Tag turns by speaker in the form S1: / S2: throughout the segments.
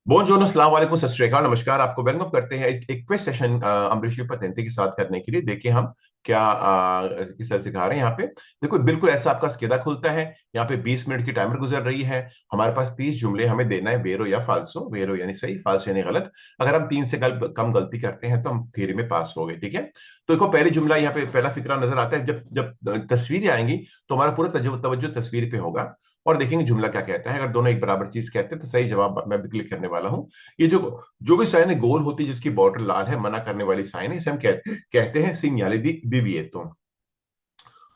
S1: बोनजोनो अस्सलाम वालेकुम सत श्री अकाल नमस्कार। आपको वेलकम करते हैं एक क्विज सेशन अमरीश पतेंते के साथ करने के लिए। देखिए हम क्या किस तरह सिखा रहे हैं यहाँ पे। देखो बिल्कुल ऐसा आपका स्केदा खुलता है। यहाँ पे 20 मिनट की टाइमर गुजर रही है। हमारे पास 30 जुमले हमें देना है, वेरो या फाल्सो। वेरो यानी सही, फाल्सो यानी गलत। अगर हम तीन से कम गलती करते हैं तो हम थ्योरी में पास हो गए। ठीक है, तो देखो पहली जुमला यहाँ पे पहला फिक्रा नजर आता है। जब जब तस्वीरें आएंगी तो हमारा पूरा तवज्जो तस्वीर पे होगा और देखेंगे जुमला क्या कहता है। अगर दोनों एक बराबर चीज कहते हैं तो सही जवाब मैं भी क्लिक करने वाला हूं। ये जो जो भी साइन है गोल होती है जिसकी बॉर्डर लाल है, मना करने वाली साइन है, इसे हम कहते हैं सिग्नल दी दिविएतो।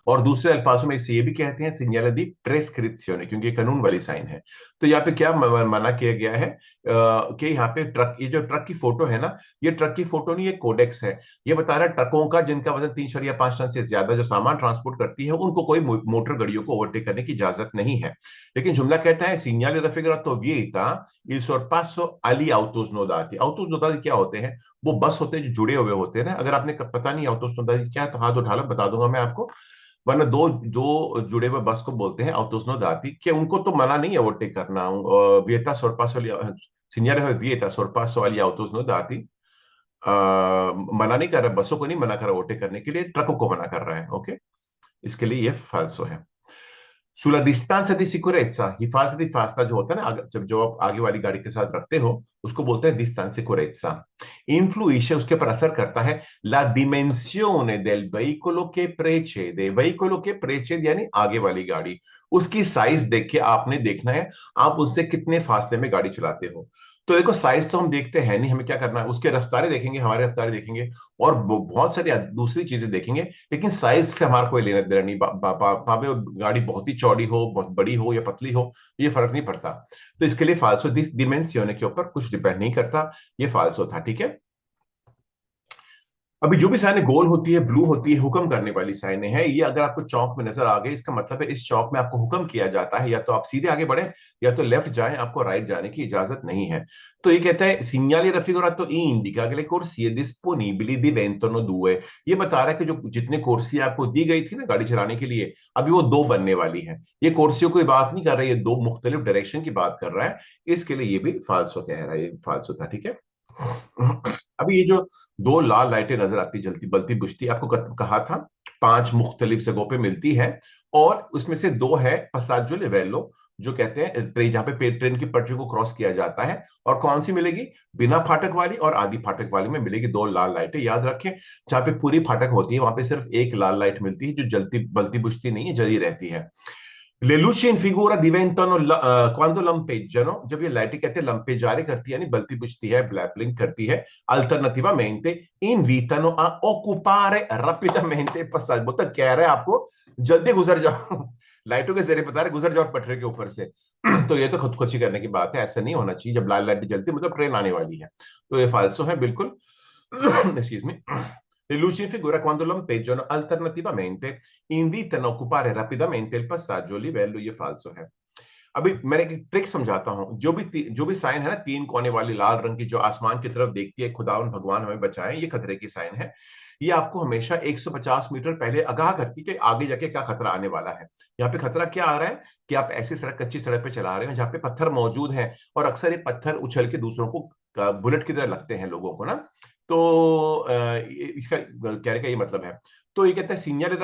S1: और दूसरे अल्फाजों में इसे ये भी कहते हैं सिग्नल दी प्रेस्क्रिप्शियोने, क्योंकि ये कानून वाली साइन है। तो यहाँ पे क्या मना किया गया है कि यहाँ पे ट्रक, ये जो ट्रक की फोटो है ना, ये ट्रक की फोटो नहीं, ये कोडेक्स है। ये बता रहा है ट्रकों का जिनका वजन 3.5 टन से ज्यादा जो सामान ट्रांसपोर्ट करती है उनको कोई मोटर गाड़ियों को ओवरटेक करने की इजाजत नहीं है। लेकिन जुमला कहता है signal रफिगराto vieta il sorpasso agli autos nodati। autos nodati क्या होते हैं? वो बस होते हैं जो जुड़े हुए होते हैं ना। अगर आपने पता नहीं autos nodati क्या है तो हाथ उठा लो, बता दूंगा मैं आपको। वरना दो दो जुड़े हुए बस को बोलते हैं ऑटोस दाती, कि उनको तो मना नहीं है ओवरटेक करना। विएता सोरपासो सिग्नल विएता सोरपासो वाली ऑटोस दाती मना नहीं कर रहा, बसों को नहीं मना कर रहा ओवरटेक करने के लिए, ट्रकों को मना कर रहा है। ओके, इसके लिए ये फाल्सो है। सुला distanza di sicurezza, हिफाजत di फासला जो होता है ना, जब जो आप आगे वाली गाड़ी के साथ रखते हो उसको बोलते हैं distanza sicurezza। influisce, उसके पर असर करता है, la dimensione del veicolo che precede। veicolo che precede यानी आगे वाली गाड़ी, उसकी साइज देख के आपने देखना है आप उससे कितने फासले में गाड़ी चलाते हो। तो देखो साइज तो हम देखते हैं नहीं, हमें क्या करना है, उसके रफ्तारें देखेंगे, हमारे रफ्तारें देखेंगे और बहुत सारी दूसरी चीजें देखेंगे। लेकिन साइज से हमारा कोई लेना देना नहीं। भावे वो गाड़ी बहुत ही चौड़ी हो, बहुत बड़ी हो या पतली हो, ये फर्क नहीं पड़ता। तो इसके लिए फाल्सो दिस डिमेंसियोने के ऊपर कुछ डिपेंड नहीं करता, ये फाल्सो था। ठीक है, अभी जो भी साइनें गोल होती है, ब्लू होती है, हुक्म करने वाली साइनें हैं। ये अगर आपको चौक में नजर आ गई, इसका मतलब है इस चौक में आपको हुक्म किया जाता है, या तो आप सीधे आगे बढ़े या तो लेफ्ट जाएं, आपको राइट जाने की इजाजत नहीं है। तो ये कहता है सिग्नali raffigurato indica che le corsie disponibili diventano due। ये बता रहा है कि जो जितने कुर्सी आपको दी गई थी ना गाड़ी चलाने के लिए, अभी वो दो बनने वाली है। ये कुर्सियों की बात नहीं कर रहा है, ये दो मुख्तलिफ डायरेक्शन की बात कर रहा है। इसके लिए ये भी फाल्सो कह रहा है, ये फाल्सो था। ठीक है, अभी ये जो दो लाल लाइटें नजर आती जलती बलती बुझती, आपको कहा था पांच मुख्तलिफ जगहों पे मिलती है। और उसमें से दो है पसाजो लेवेलो, जो कहते हैं ट्रेन, जहां पे ट्रेन की पटरी को क्रॉस किया जाता है। और कौन सी मिलेगी? बिना फाटक वाली और आधी फाटक वाली में मिलेगी दो लाल लाइटें, याद रखें। जहां पे पूरी फाटक होती है वहां पे सिर्फ एक लाल लाइट मिलती है जो जलती बलती बुझती नहीं है, जली रहती है। Le luci in figura diventano quando lampeggiano, जब ये लाइटें कहते हैं lampeggiare करती है यानी बलती बुझती है, ब्लिंक करती है। Alternativamente invitano a occupare rapidamente il passaggio, मतलब कह रहे हैं आपको जल्दी गुजर जाओ। लाइटों के जरिए बता रहे गुजर जाओ पटरी के ऊपर से। तो ये तो खुदकुशी करने की बात है, ऐसा नहीं होना चाहिए। जब लाल लाइट जलती मतलब ट्रेन आने वाली है, तो ये फालसो है बिल्कुल। Excuse me. Le luci in figura quando lampeggiano alternativamente invitano a occupare rapidamente il passaggio a livello, ये फाल्सो है। अभी मैंने एक ट्रिक समझाता हूं। जो भी साइन है ना, तीन कोने वाली लाल रंग की जो आसमान की तरफ देखती है, खुदावन भगवान हमें बचाए, ये खतरे की साइन है। ये आपको हमेशा 150 मीटर पहले आगाह करती है कि आगे जाके क्या खतरा आने वाला है। यहाँ पे खतरा क्या आ रहा है कि आप ऐसी सड़क, कच्ची सड़क पे चला रहे हो जहाँ पे पत्थर मौजूद हैं, और अक्सर ये पत्थर उछल के दूसरों को बुलेट की तरह लगते हैं लोगों को ना। तो इसका कहने का ये मतलब है। तो ये कहता है segnale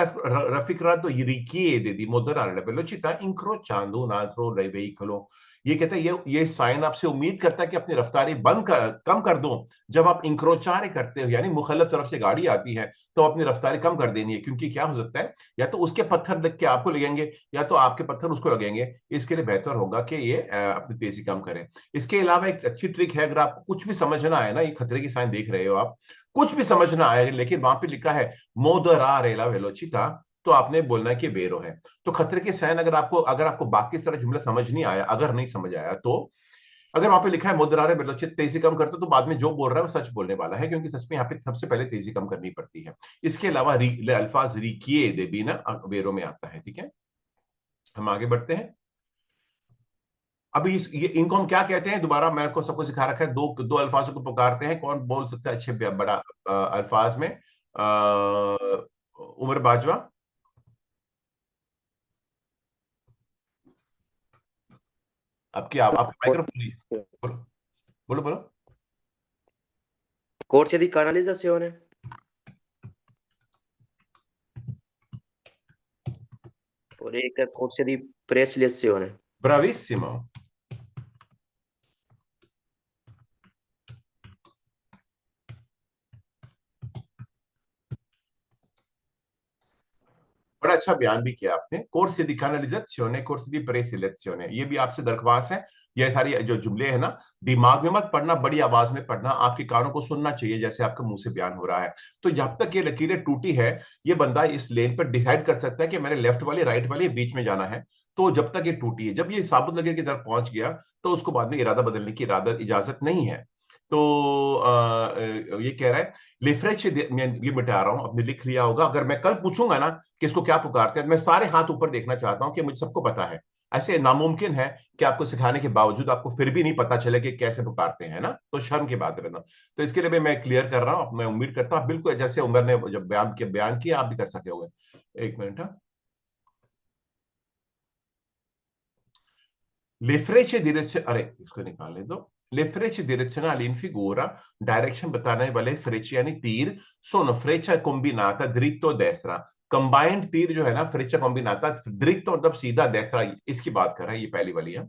S1: raffigurato richiede di moderare la velocità incrociando un altro veicolo। ये कहता है ये साइन आपसे उम्मीद करता है कि अपनी रफ्तारी कम कर दो जब आप इंक्रोचारे करते हो, यानी मुखल्लफ तरफ से गाड़ी आती है तो अपनी रफ्तारी कम कर देनी है, क्योंकि क्या हो सकता है या तो उसके पत्थर लग के आपको लगेंगे या तो आपके पत्थर उसको लगेंगे। इसके लिए बेहतर होगा कि ये अपनी तेजी कम करें। इसके अलावा एक अच्छी ट्रिक है, अगर आपको कुछ भी समझना है ना, ये खतरे की साइन देख रहे हो आप, कुछ भी समझना आए लेकिन वहां पे लिखा है मोदरा रेला वेलोचिता, तो आपने बोलना है कि बेरो है। तो खतरे के साइन अगर आपको बाकी सारा जुमला समझ नहीं आया, अगर नहीं समझ आया, तो अगर वहां पे लिखा है मोदरारे वेलोचित, तेजी कम करते, तो बाद में जो बोल रहा है वो सच बोलने वाला है, क्योंकि सच में यहाँ पे सबसे पहले तेजी कम करनी पड़ती है। इसके अलावा अल्फाज रिकिए दे भी ना वेरो में आता है। ठीक है, हम आगे बढ़ते हैं। अभी इनको हम क्या कहते हैं? दोबारा मैंने को सबको सिखा रखा है, दो दो अल्फाजों को पुकारते हैं। कौन बोल सकता है अच्छे बड़ा अल्फाज में? उमर बाजवा। आपकी आपका माइक्रोफोन। बोलो बोलो।
S2: corsia di canalizzazione, और एक है corsia di presiliazione।
S1: ब्राविसिमो। बड़ा अच्छा बयान भी किया आपने। कोर्स दी कैनलिजाzione, कोर्स दी प्रेसिलेzione, ये भी आपसे दरख्वास्त है। ये सारी जो जुमले है ना, दिमाग में मत पढ़ना, बड़ी आवाज में पढ़ना, आपके कानों को सुनना चाहिए जैसे आपके मुंह से बयान हो रहा है। तो जब तक ये लकीरें टूटी है, ये बंदा इस लेन पर डिसाइड कर सकता है कि मैंने लेफ्ट वाली, राइट वाली, बीच में जाना है। तो जब तक ये टूटी है, जब ये साबुत लकीर की तरफ पहुंच गया, तो उसको बाद में इरादा बदलने की इजाजत नहीं है। तो ये कह रहा है लिफ्रेच, मैं ये मिटा रहा हूं, आपने लिख लिया होगा। अगर मैं कल पूछूंगा ना कि इसको क्या पुकारते हैं, तो मैं सारे हाथ ऊपर देखना चाहता हूं कि मुझे सबको पता है। ऐसे नामुमकिन है कि आपको सिखाने के बावजूद आपको फिर भी नहीं पता चले कि कैसे पुकारते हैं ना, तो शर्म की बात है ना। तो इसके लिए भी मैं क्लियर कर रहा हूं। मैं उम्मीद करता हूं बिल्कुल जैसे उमर ने जब बयान किया, आप भी कर सके होंगे। एक मिनट। हाँ, le frecce direzione, अरे इसको निकालने दो। Le frecce direzionali in figura, direction बताने वाले फ्रेचे यानी तीर, सोनो फ्रेचा कॉम्बिनाता dritto destra। कंबाइंड तीर जो है ना, फ्रेचा कॉम्बिनाता dritto मतलब सीधा, destra इसकी बात कर रहा है, ये पहली वाली है।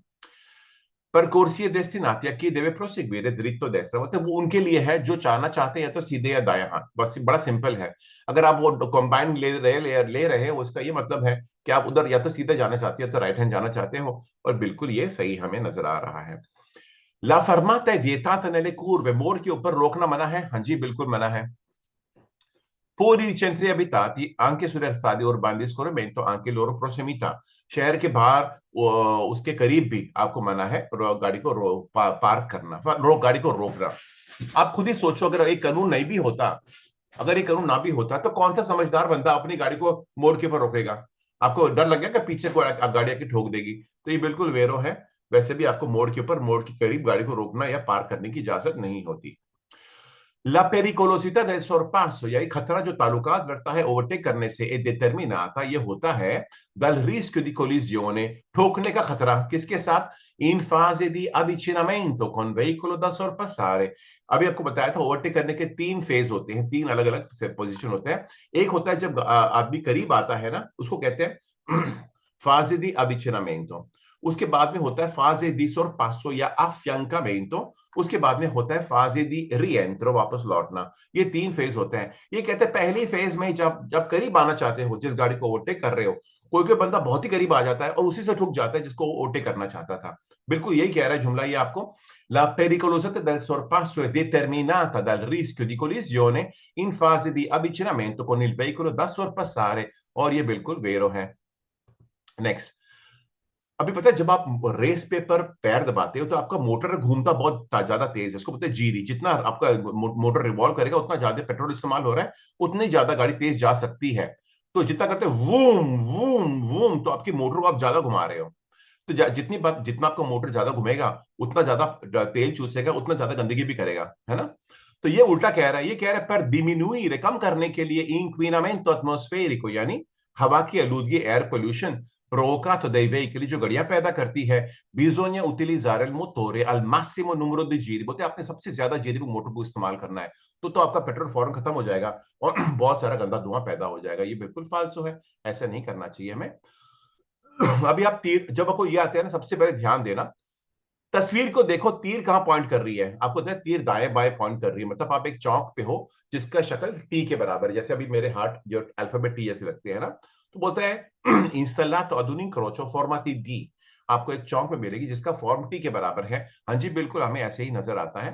S1: परकोर्सी destinati a chi deve proseguire dritto destra, मतलब वो उनके लिए है जो चाहना चाहते हैं, या तो सीधे या दायां हाथ। बस बड़ा सिंपल है। अगर आप वो कंबाइंड ले रहे हैं, उसका ये मतलब है कि आप उधर या तो सीधे जाना चाहते हो या तो राइट हैंड जाना चाहते हो। और बिल्कुल ये सही हमें नजर आ रहा है। ला फर्माता है vietata nelle curve, मोड़ के ऊपर रोकना मना है। हाँ जी, बिल्कुल मना है। Fuori i centri abitati, anche sulle strade urbane di scorrimento, anche loro prossimità। शहर के बाहर उसके करीब भी आपको मना है गाड़ी को पार्क करना, गाड़ी को रोकना। आप खुद ही सोचो, अगर एक कानून नहीं भी होता, अगर ये कानून ना भी होता, तो कौन सा समझदार बंदा अपनी गाड़ी को मोड़ के ऊपर रोकेगा? आपको डर लग गया कि पीछे को गाड़ी आके ठोक देगी? तो ये बिल्कुल वेरो है। वैसे भी आपको मोड़ के ऊपर, मोड़ के करीब गाड़ी को रोकना या पार्क करने की इजाजत नहीं होती। La pericolosità del sorpasso, यानी खतरा जो ताल्लुकात रखता है ओवरटेक करने से, è determinata, ये होता है dal rischio di collisione, ठोकने का खतरा। किसके साथ? in fase di avvicinamento con veicolo da sorpassare। अभी आपको बताया था ओवरटेक करने के तीन फेज होते हैं, तीन अलग अलग पोजीशन होते हैं। एक होता है जब आदमी करीब आता है ना, उसको कहते हैं fase di avvicinamento। उसके बाद में होता है fase di sorpasso या affiancamento। उसके बाद में होता है फाजे दी रीएंट्रो, वापस लौटना। ये तीन फेज होते हैं। ये कहते हैं पहली फेज में जब जब करीब आना चाहते हो, जिस गाड़ी को ओवरटेक कर रहे हो, कोई कोई बंदा बहुत ही करीब आ जाता है और उसी से ठुक जाता है जिसको ओवरटेक करना चाहता था। बिल्कुल यही कह रहा है जुमला ये आपको। La pericolosità del sorpasso è determinata dal rischio di collisione in fase di avvicinamento con il veicolo da sorpassare। और ये बिल्कुल वेरो है। नेक्स्ट। अभी पता है जब आप रेस पे पर पैर दबाते हो, तो आपका मोटर घूमता बहुत ज्यादा तेज है। इसको बोलते हैं जीरी। जितना आपका मोटर रिवॉल्व करेगा, उतना ज्यादा पेट्रोल इस्तेमाल हो रहा है, उतनी ज्यादा गाड़ी तेज जा सकती है। तो जितना करते हैं वूम वूम वूम, तो आपकी मोटर को आप ज्यादा घुमा रहे हो। तो जितना आपका मोटर ज्यादा घूमेगा, उतना ज्यादा तेल चूसेगा, उतना ज्यादा गंदगी भी करेगा, है ना। तो ये उल्टा कह रहा है। ये कह रहा है पर डिमिनुire, कम करने के लिए, inquinamento atmosferico, यानी हवा की आलूदगी, air pollution, provocato dai veicoli, जो गाड़ियां पैदा करती है, bisogna utilizzare il motore al massimo numero di giri। बोलते हैं आपने सबसे ज्यादा जीरी में मोटर को इस्तेमाल करना है। तो आपका पेट्रोल फौरन खत्म हो जाएगा और बहुत सारा गंदा धुआं पैदा हो जाएगा। ये बिल्कुल फालतू है, ऐसा नहीं करना चाहिए हमें। अभी आप तीर, जब आपको ये आते हैं ना, सबसे पहले ध्यान देना, तस्वीर को देखो, तीर कहां पॉइंट कर रही है। आपको पता है तीर दाएं बाएं पॉइंट कर रही है, मतलब आप एक चौक पे हो जिसका शक्ल टी के बराबर है। जैसे अभी मेरे हाथ जो अल्फाबेट टी जैसे लगते हैं ना, तो बोलते हैं installato ad un incrocio formati D। आपको एक चौक में मिलेगी जिसका फॉर्म टी के बराबर है। हाँ जी, बिल्कुल हमें ऐसे ही नजर आता है।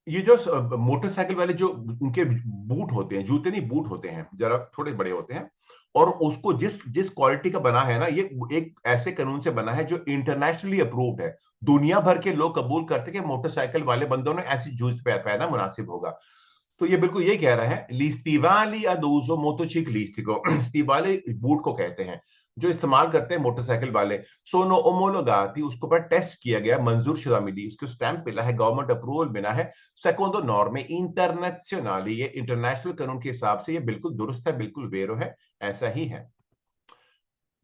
S1: ये जो मोटरसाइकिल वाले जो उनके बूट होते हैं, जूते नहीं बूट होते हैं, जरा थोड़े बड़े होते हैं। और उसको जिस जिस क्वालिटी का बना है ना, ये एक ऐसे कानून से बना है जो इंटरनेशनली अप्रूव्ड है। दुनिया भर के लोग कबूल करते हैं कि मोटरसाइकिल वाले बंदों ने ऐसी जूते पहनना मुनासिब होगा। तो ये बिल्कुल यही कह रहा है। ली स्टिवाली ad uso motociclistico, स्टिवाले बूट को कहते हैं जो इस्तेमाल करते हैं मोटरसाइकिल वाले। सोनो ओमोलोगाती, उसके ऊपर टेस्ट किया गया, मंजूर शुदा मिली, उसको स्टैंप मिला है, गवर्नमेंट अप्रूवल मिला है। सेकोंडो नॉर्मे इंटरनेशनली, ये इंटरनेशनल कानून के हिसाब से ये बिल्कुल दुरुस्त है, बिल्कुल वेरो है, ऐसा ही है।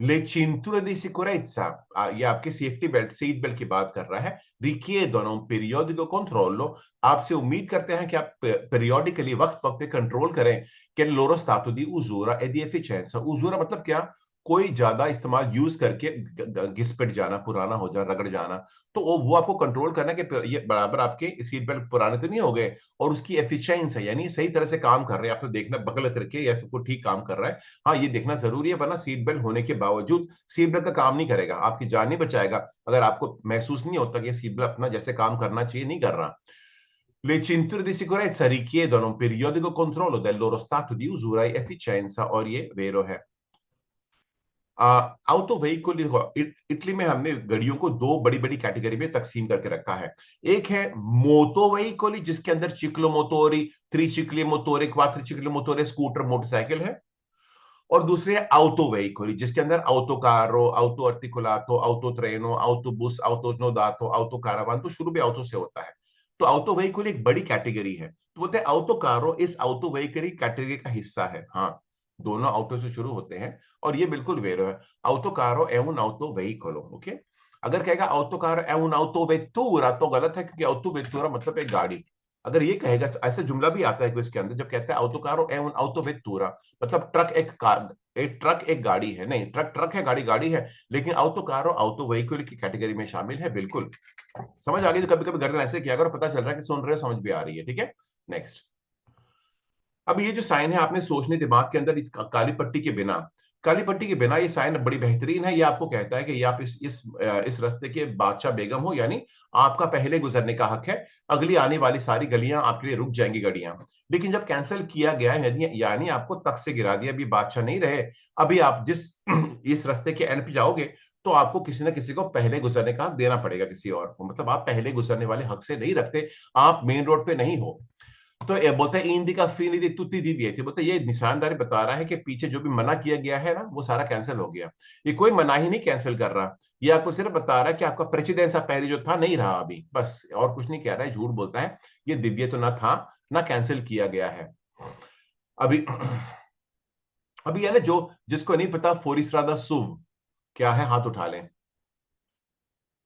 S1: ले cinture di sicurezza, ये आपके सेफ्टी बेल्ट सीट बेल्ट की बात कर रहा है, richiedono un periodico controllo, आपसे उम्मीद करते हैं कि आप periodically वक्त वक्त पे कंट्रोल करें कि loro stato di usura e di efficienza, usura मतलब क्या, कोई ज्यादा इस्तेमाल यूज करके घिसपिट जाना, पुराना हो जाना, रगड़ जाना, तो वो आपको कंट्रोल करना है कि ये बराबर आपके सीट बेल्ट पुराने तो नहीं हो गए, और उसकी एफिशिएंसी है, यानी सही तरह से काम कर रहे हैं, आप तो देखना बगल करके या सबको ठीक काम कर रहा है, हाँ ये देखना जरूरी है, वरना सीट बेल्ट होने के बावजूद सीट बेल्ट का काम नहीं करेगा, आपकी जान नहीं बचाएगा, अगर आपको महसूस नहीं होता कि सीट बेल्ट अपना जैसे काम करना चाहिए नहीं कर रहा। Le cinture di sicurezza richiedono un periodico controllo del loro stato di usura e efficienza, और ये vero है। ऑटो व्हीकल, इटली में हमने गाड़ियों को दो बड़ी बड़ी कैटेगरी में तकसीम करके रखा है। एक है मोटो व्हीकल, जिसके अंदर चिक्लो मोटोरी, त्रिचिक्ली मोटोरे, क्वाट्रिचिक्ली मोटोरे, स्कूटर, मोटरसाइकिल है, और दूसरे है ऑटो व्हीकल, जिसके अंदर ऑटो कारो, ऑटो आर्टिकुलातो, ऑटो ट्रेनो, ऑटोबुस, ऑटो स्नोदातो, ऑटो कारावान, तो शुरू भी ऑटो से होता है। तो ऑटो व्हीकल एक बड़ी कैटेगरी है, तो बोलते हैं ऑटो कारो इस ऑटो व्हीकल कैटेगरी का हिस्सा है। हाँ, दोनों ऑटो से शुरू होते हैं, और ये बिल्कुल वेरो है। ऑटो कारो è un autoveicolо, ओके। अगर कहेगा ऑटो कारो è un autovettura तो गलत है, क्योंकि ऑटो वेतुरा मतलब एक गाड़ी। अगर ये कहेगा, ऐसा जुमला भी आता है क्विज के अंदर, जब कहता है ऑटो कारो è un autovettura, मतलब ट्रक एक कार, एक ट्रक एक गाड़ी है, नहीं, ट्रक ट्रक है, गाड़ी गाड़ी है, लेकिन ऑटो कारो ऑटो व्हीकल की कैटेगरी में शामिल है, बिल्कुल। समझ आ गई? तो कभी कभी गर्दन ऐसे किया करो, पता चल रहा है कि सुन रहे हो, समझ भी आ रही है, ठीक है। नेक्स्ट, अब ये जो साइन है, आपने सोचने दिमाग के अंदर इस काली पट्टी के बिना, काली पट्टी के बिना ये साइन बड़ी बेहतरीन है। ये आपको कहता है कि ये आप इस रास्ते के बादशाह बेगम हो, यानी आपका पहले गुजरने का हक है, अगली आने वाली सारी गलियां आपके लिए रुक जाएंगी गाड़ियां। लेकिन जब कैंसिल किया गया है, यानी आपको तक से गिरा दिया, अभी बादशाह नहीं रहे, अभी आप जिस इस रास्ते के एंड पे जाओगे, तो आपको किसी ना किसी को पहले गुजरने का हक देना पड़ेगा, किसी और को, मतलब आप पहले गुजरने वाले हक से नहीं रखते, आप मेन रोड पे नहीं हो। तो ये बोलता है indica fine di tutti i divieti, बोलता है ये निशानदारी बता रहा है कि पीछे जो भी मना किया गया है ना, वो सारा कैंसिल हो गया। ये कोई मना ही नहीं कैंसिल कर रहा, ये आपको सिर्फ बता रहा है कि आपका प्रेसिडेंसा पहले जो था नहीं रहा अभी, बस, और कुछ नहीं कह रहा है, झूठ बोलता है। ये दिव्य तो ना था, ना कैंसिल किया गया है। अभी अभी है ना, जो जिसको नहीं पता फोरिस्ट्रादा सुव क्या है, हाथ उठा लें।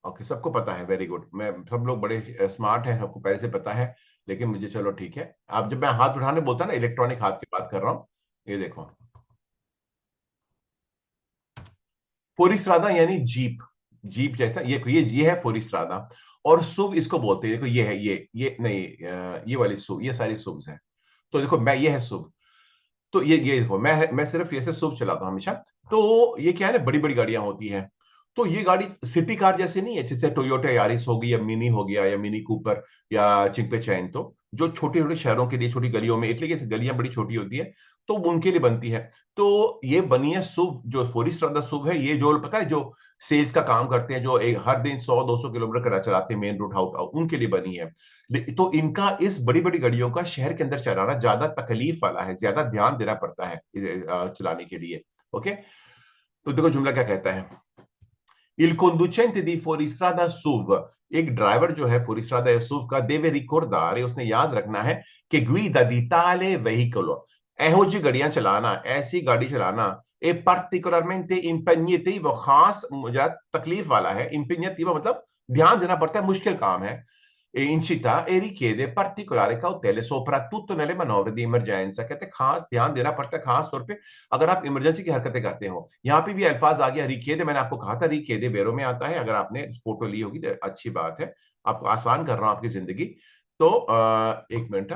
S1: ओके, सबको पता है, वेरी गुड, मैं सब लोग बड़े स्मार्ट हैं, सबको पहले से पता है, लेकिन मुझे चलो ठीक है। आप जब मैं हाथ उठाने बोलता ना, इलेक्ट्रॉनिक हाथ की बात कर रहा हूं, ये देखो, फोरिस्ट्रादा यानी जीप, जीप जैसा, ये है फोरिस्ट्रादा, और सुब इसको बोलते हैं, देखो ये है, ये नहीं, ये वाली सुब, ये सारी सुब्स हैं। तो देखो, मैं, ये है सुब, तो ये देखो, मैं सिर्फ ऐसे सुब चलाता हूँ हमेशा। तो ये क्या है ना, बड़ी बड़ी गाड़ियां होती हैं, तो ये गाड़ी सिटी कार जैसे नहीं है, जैसे टोयोटा यारिस होगी, या मिनी हो गया, या मिनी कूपर, या चिंपे चैन, तो जो छोटे छोटे शहरों के लिए, छोटी गलियों में, इटली की गलियां बड़ी छोटी होती है, तो उनके लिए बनती है। तो ये बनी है सुब, जो फोरिस्ट्रादा सुब है, ये जो पता है, जो सेल्स का काम करते हैं, जो एक हर दिन 100-200 किलोमीटर करा चलाते हैं मेन रोड हाउस, उनके लिए बनी है। तो इनका इस बड़ी बड़ी गाड़ियों का शहर के अंदर चलाना ज्यादा तकलीफ वाला है, ज्यादा ध्यान देना पड़ता है चलाने के लिए, ओके। तो देखो जुमला क्या कहता है, Il conducente di fuoristrada SUV, एक ड्राइवर जो है fuoristrada या SUV का, deve ricordare, उसने याद रखना है कि guida di tale veicolo, ਇਹੋ जी गाड़ियां चलाना, ऐसी गाड़ी चलाना, ए particolarmente impegnativo, खास मुझे तकलीफ वाला है, impegnativo मतलब ध्यान देना पड़ता है, मुश्किल काम है, in città, e richiede particolare cautela soprattutto nelle manovre di emergenza, कहते हैं खास ध्यान देना पड़ता है, खास तौर पे अगर आप इमरजेंसी की हरकतें करते हो। यहाँ पे भी अल्फाज आ गया रिकेदे, मैंने आपको कहा था रिकेदे बेरो में आता है, अगर आपने फोटो ली होगी तो अच्छी बात है, आपको आसान कर रहा हूं आपकी जिंदगी। तो एक मिनट,